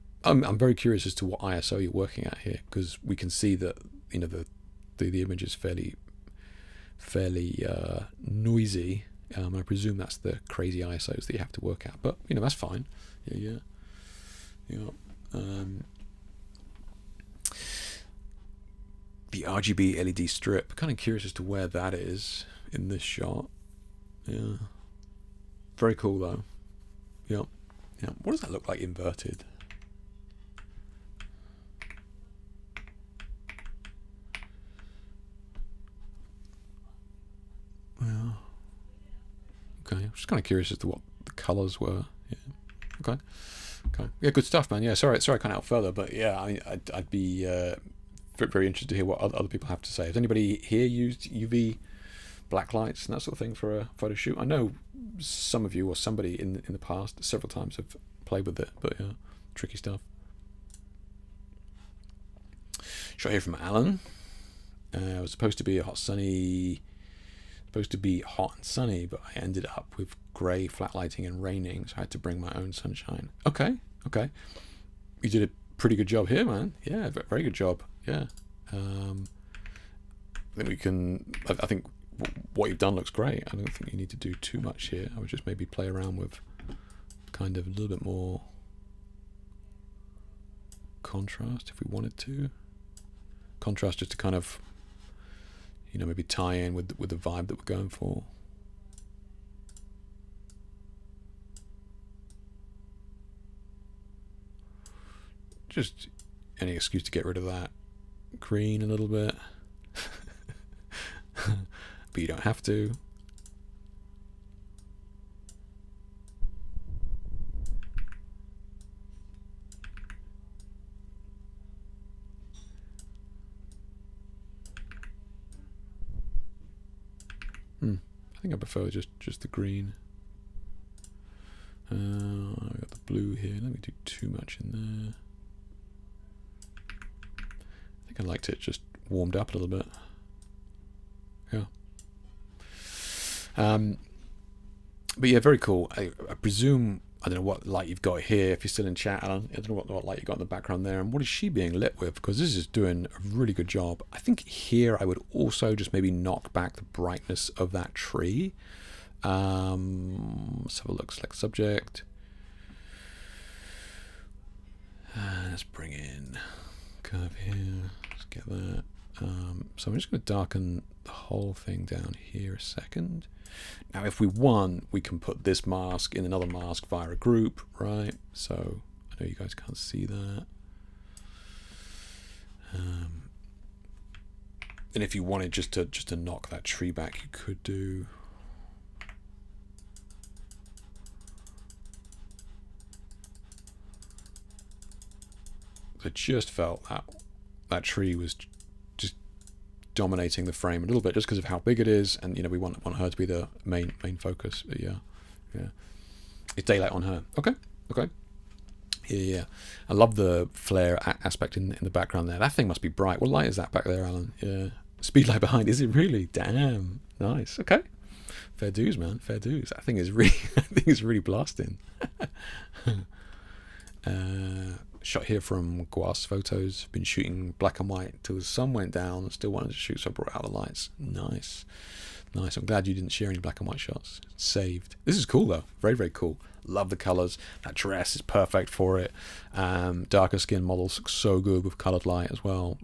very curious as to what ISO you're working at here, because we can see that, you know, the image is fairly noisy. I presume that's the crazy ISOs that you have to work at, but you know, that's fine. Yeah. The RGB LED strip, kind of curious as to where that is in this shot. Yeah, very cool though. Yeah. What does that look like inverted? Well, okay, I'm just kind of curious as to what the colors were. Yeah. Okay. Yeah, good stuff, man. Yeah, sorry I can't help further, but yeah, I'd be very, very interested to hear what other people have to say. Has anybody here used UV black lights and that sort of thing for a photo shoot? I know some of you or somebody in the past several times have played with it, but yeah, tricky stuff. Shot here from Alan. It was supposed to be hot and sunny, but I ended up with grey flat lighting and raining, so I had to bring my own sunshine. Okay. You did a pretty good job here, man. Yeah, very good job. Yeah. I think what you've done looks great. I don't think you need to do too much here. I would just maybe play around with kind of a little bit more contrast if we wanted to. Contrast just to kind of, you know, maybe tie in with the vibe that we're going for. Just any excuse to get rid of that green a little bit. But you don't have to. I think I prefer just the green. I got the blue here. Let me do too much in there. I think I liked it just warmed up a little bit. Yeah. But yeah, very cool. I presume, I don't know what light you've got here, if you're still in chat, Alan. I don't know what light you got in the background there, and what is she being lit with, because this is doing a really good job. I think here I would also just maybe knock back the brightness of that tree. Let's have a look, select subject. Let's bring in curve here, let's get that. So I'm just going to darken the whole thing down here a second. Now if we want, we can put this mask in another mask via a group, right? So I know you guys can't see that. And if you wanted just to knock that tree back, you could do. I just felt that tree was just dominating the frame a little bit, just because of how big it is, and you know we want her to be the main focus. But yeah, it's daylight on her. Okay. Yeah. I love the flare aspect in the background there. That thing must be bright. What light is that back there, Alan? Yeah, speed light behind. Is it really? Damn, nice. Okay, fair dues, man. Fair dues. That thing is really blasting. Shot here from Guas Photos. Been shooting black and white till the sun went down and still wanted to shoot, so I brought out the lights. Nice. I'm glad you didn't share any black and white shots. Saved. This is cool though. Very cool. Love the colours. That dress is perfect for it. Darker skin models look so good with coloured light as well.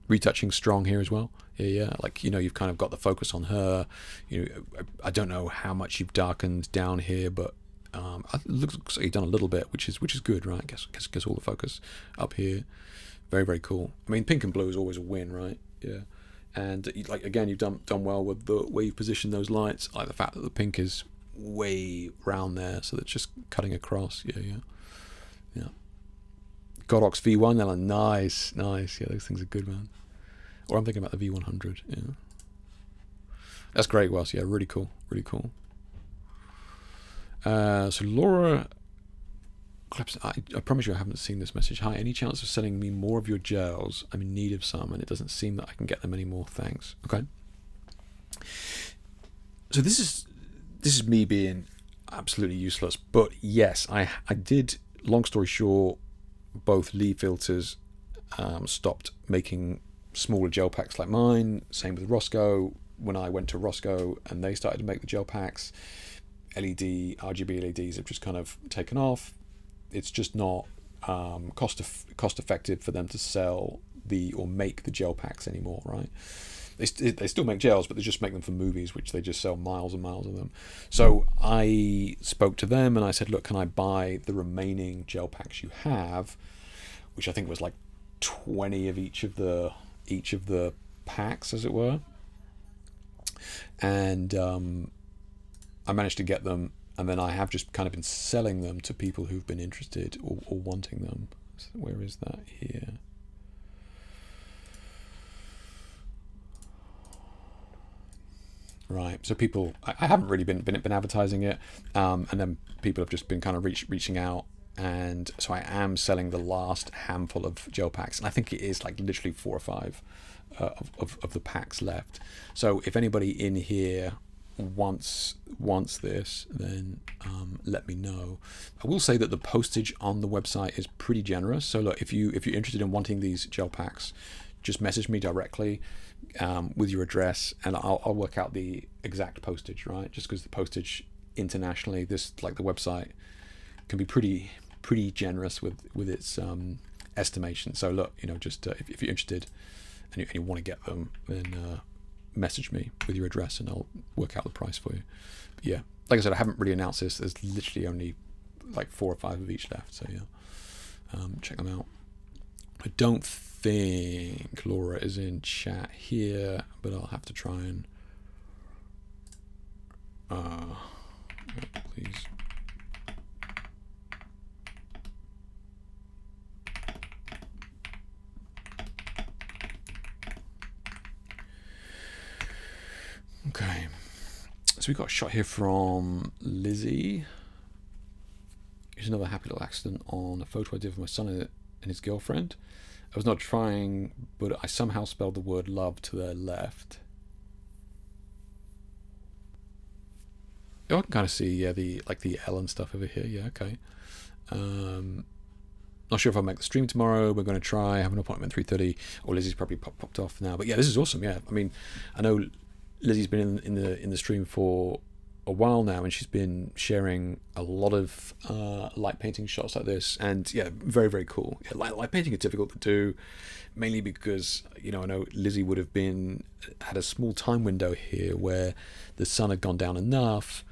Retouching strong here as well. Yeah. Like, you know, you've kind of got the focus on her. You know, I don't know how much you've darkened down here, but it looks like you've done a little bit, which is good, right? Gets all the focus up here. Very cool. I mean, pink and blue is always a win, right? Yeah. And like again, you've done well with the way you position those lights. I like the fact that the pink is way round there, so that's just cutting across. Yeah. Godox V1, Ellen, nice. Yeah, those things are good, man. Or I'm thinking about the V100. Yeah. That's great, Wes. Yeah, really cool. So Laura Clips, I promise you I haven't seen this message. Hi, any chance of sending me more of your gels? I'm in need of some and it doesn't seem that I can get them anymore. Thanks. Okay. So this is me being absolutely useless, but yes, I did, long story short, both Lee filters stopped making smaller gel packs like mine. Same with Roscoe. When I went to Roscoe and they started to make the gel packs, RGB LEDs have just kind of taken off. It's just not cost effective for them to sell or make the gel packs anymore, right? They still make gels, but they just make them for movies, which they just sell miles and miles of them. So I spoke to them and I said, look, can I buy the remaining gel packs you have, which I think was like 20 of each of the packs, as it were. And I managed to get them, and then I have just kind of been selling them to people who've been interested or wanting them. So where is that here? Right, so people, I haven't really been advertising it, and then people have just been kind of reaching out, and so I am selling the last handful of gel packs, and I think it is like literally 4 or 5 of the packs left. So if anybody in here wants this, then let me know. I will say that the postage on the website is pretty generous. So look, if you're interested in wanting these gel packs, just message me directly with your address, and I'll work out the exact postage, right? Just because the postage internationally, this, like the website, can be pretty generous with its estimation. So look, just if you're interested, and you want to get them, then message me with your address and I'll work out the price for you. But yeah, like I said, I haven't really announced this. There's literally only like 4 or 5 of each left, so yeah, check them out. I don't think Laura is in chat here, but I'll have to try and please. Okay, so we got a shot here from Lizzie. Here's another happy little accident on a photo I did of my son and his girlfriend. I was not trying, but I somehow spelled the word love to their left. Oh, I can kind of see, yeah, the L and stuff over here. Yeah, okay. Not sure if I'll make the stream tomorrow. We're going to try. I have an appointment at 3:30. Or Lizzie's probably popped off now. But yeah, this is awesome. Yeah, I mean, I know Lizzie's been in the stream for a while now, and she's been sharing a lot of light painting shots like this, and yeah, very, very cool. Yeah, light painting is difficult to do, mainly because, you know, I know Lizzie would have had a small time window here where the sun had gone down enough.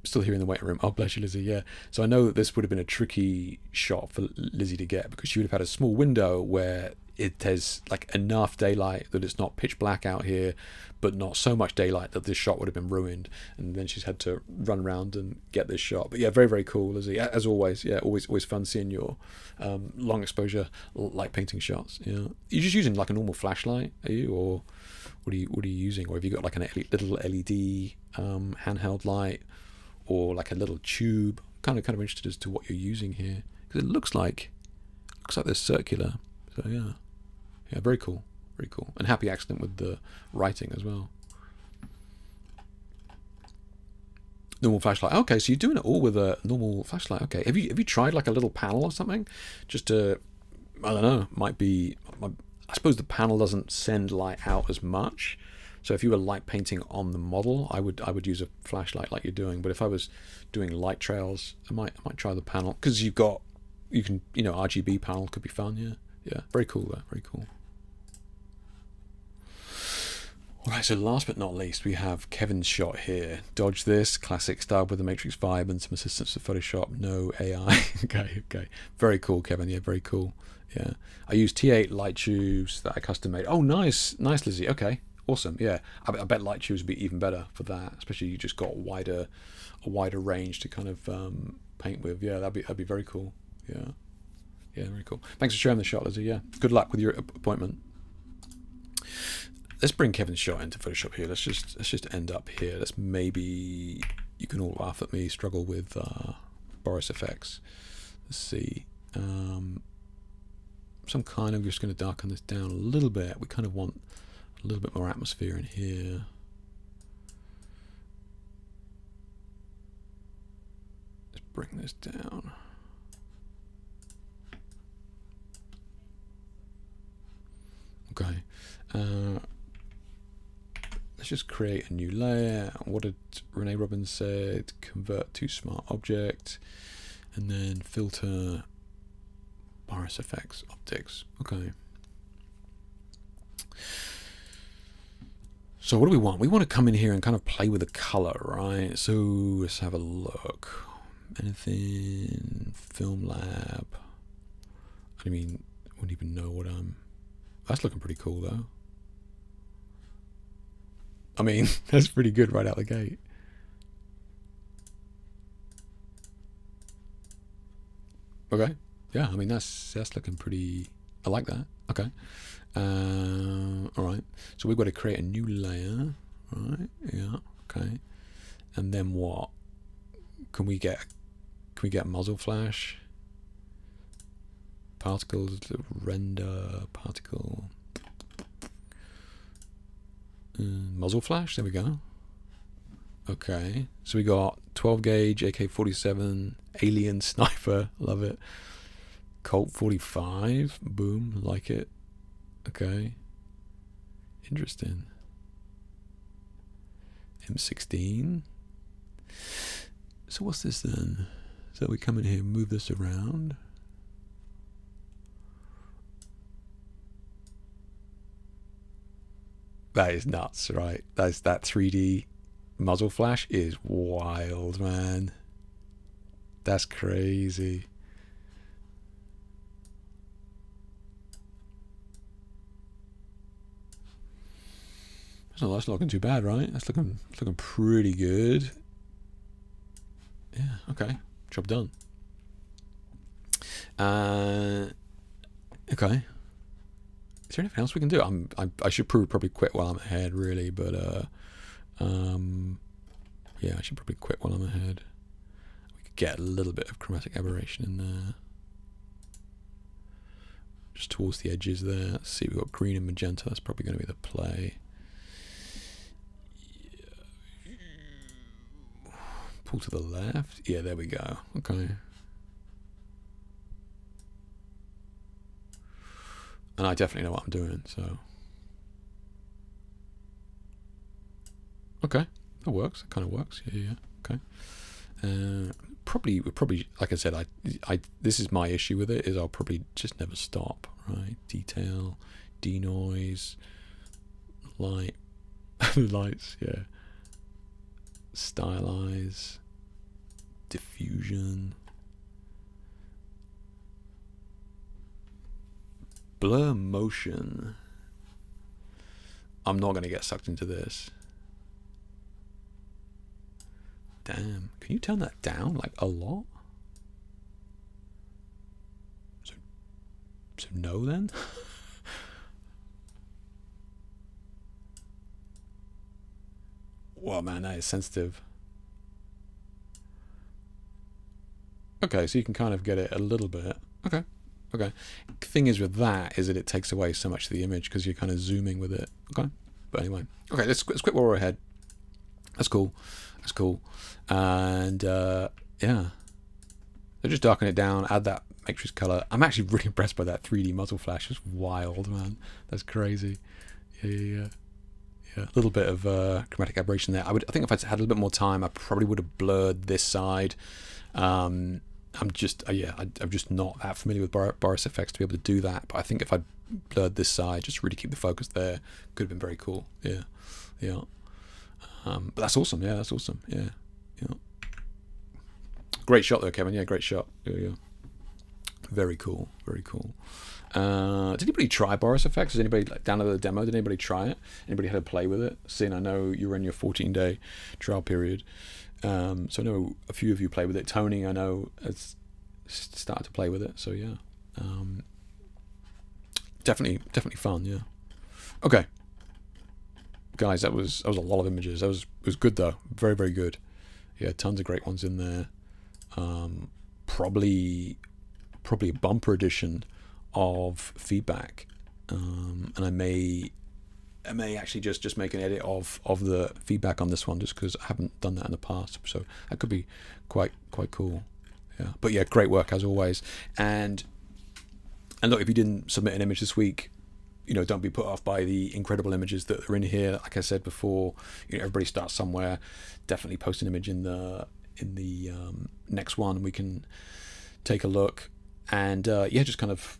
Still here in the waiting room. Oh, bless you, Lizzie. Yeah. So I know that this would have been a tricky shot for Lizzie to get, because she would have had a small window where there's like enough daylight that it's not pitch black out here, but not so much daylight that this shot would have been ruined. And then she's had to run around and get this shot. But yeah, very, very cool, Lizzie. As always, yeah, always fun seeing your long exposure light painting shots. Yeah. You're just using like a normal flashlight, are you, or what are you using? Or have you got like a little LED handheld light, or like a little tube? Kind of interested as to what you're using here, because it looks like they're circular. So yeah, very cool, very cool, and happy accident with the writing as well. Normal flashlight. Okay, so you're doing it all with a normal flashlight. Okay, have you tried like a little panel or something, just to, I don't know, might be. I suppose the panel doesn't send light out as much. So if you were light painting on the model, I would use a flashlight like you're doing. But if I was doing light trails, I might try the panel, because you can RGB panel could be fun. Yeah, very cool though, very cool. All right, so last but not least, we have Kevin's shot here. Dodge this, classic style with the Matrix vibe and some assistance to Photoshop, no AI. okay, very cool, Kevin. Yeah, very cool. Yeah, I use T8 light tubes that I custom made. Oh, nice, Lizzie. Okay. Awesome, yeah. I bet light tubes would be even better for that, especially you just got a wider range to kind of paint with. Yeah, that'd be very cool. Yeah, very cool. Thanks for sharing the shot, Lizzie. Yeah, good luck with your appointment. Let's bring Kevin's shot into Photoshop here. Let's just end up here. Let's maybe, you can all laugh at me, struggle with Boris effects. Let's see. So I'm kind of just going to darken this down a little bit. We kind of want a little bit more atmosphere in here. Let's bring this down. Okay. Let's just create a new layer. What did Renee Robbins said? Convert to smart object, and then filter Boris effects optics. Okay. So what do we want? We want to come in here and kind of play with the color, right? So let's have a look. Anything? Film lab. I mean, I wouldn't even know what that's looking pretty cool though. I mean, that's pretty good right out the gate. Okay. Yeah, I mean that's looking pretty. I like that. Okay. All right. So we've got to create a new layer, right? Yeah. Okay. And then what? Can we get muzzle flash? Particles, render particle. Muzzle flash. There we go. Okay. So we got 12 gauge AK-47 alien sniper. Love it. Colt 45. Boom. Like it. Okay. Interesting. M16. So what's this then? So we come in here, move this around. That is nuts, right? That 3D muzzle flash is wild, man. That's crazy. That's not looking too bad, right? That's looking pretty good. Yeah, okay. Job done. Okay. Is there anything else we can do? I should probably quit while I'm ahead, really, but yeah, I should probably quit while I'm ahead. We could get a little bit of chromatic aberration in there, just towards the edges there. Let's see, we've got green and magenta. That's probably going to be the play. Pull to the left. Yeah, there we go. Okay. And I definitely know what I'm doing, so. Okay, that works. That kind of works. Yeah. Okay. Probably, like I said, this is my issue with it, is I'll probably just never stop, right? Detail, denoise, light, lights, yeah. Stylize, diffusion, blur motion. I'm not going to get sucked into this. Damn, can you turn that down like a lot? So no then? Well, man, that is sensitive. Okay, so you can kind of get it a little bit. Okay. Thing is with that is that it takes away so much of the image because you're kind of zooming with it. Okay, but anyway. Okay, let's quit while we're ahead. That's cool. And yeah, so just darken it down, add that matrix color. I'm actually really impressed by that 3D muzzle flash. It's wild, man. That's crazy. Yeah. A little bit of chromatic aberration there. I think if I had a little bit more time, I probably would have blurred this side. I'm just not that familiar with Boris effects to be able to do that. But I think if I blurred this side, just really keep the focus there, could have been very cool. Yeah. But that's awesome. Yeah, that's awesome. Yeah. Great shot though, Kevin. Yeah, great shot. Yeah. Very cool. Did anybody try Boris effects? Has anybody downloaded the demo? Did anybody try it? Anybody had to play with it? Seeing I know you were in your 14-day trial period, so I know a few of you play with it. Tony, I know, has started to play with it. So yeah, definitely fun. Yeah. Okay, guys, that was a lot of images. It was good though. Very, very good. Yeah, tons of great ones in there. Probably a bumper edition of feedback, and I may actually just make an edit of the feedback on this one, just because I haven't done that in the past, so that could be quite cool. Yeah, but yeah, great work as always. And look, if you didn't submit an image this week, don't be put off by the incredible images that are in here. Like I said before, everybody starts somewhere. Definitely post an image in the next one. We can take a look and just kind of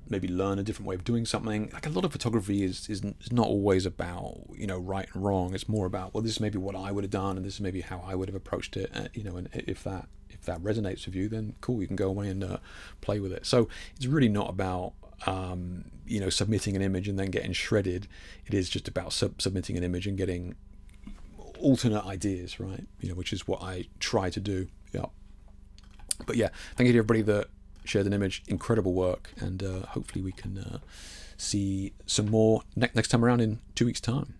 maybe learn a different way of doing something. Like, a lot of photography is not always about right and wrong. It's more about, well, this is maybe what I would have done, and this is maybe how I would have approached it. And if that resonates with you, then cool, you can go away and play with it. So it's really not about submitting an image and then getting shredded. It is just about submitting an image and getting alternate ideas, right? Which is what I try to do. Yeah. But yeah, thank you to everybody that shared an image. Incredible work, and hopefully we can see some more next time around in 2 weeks' time.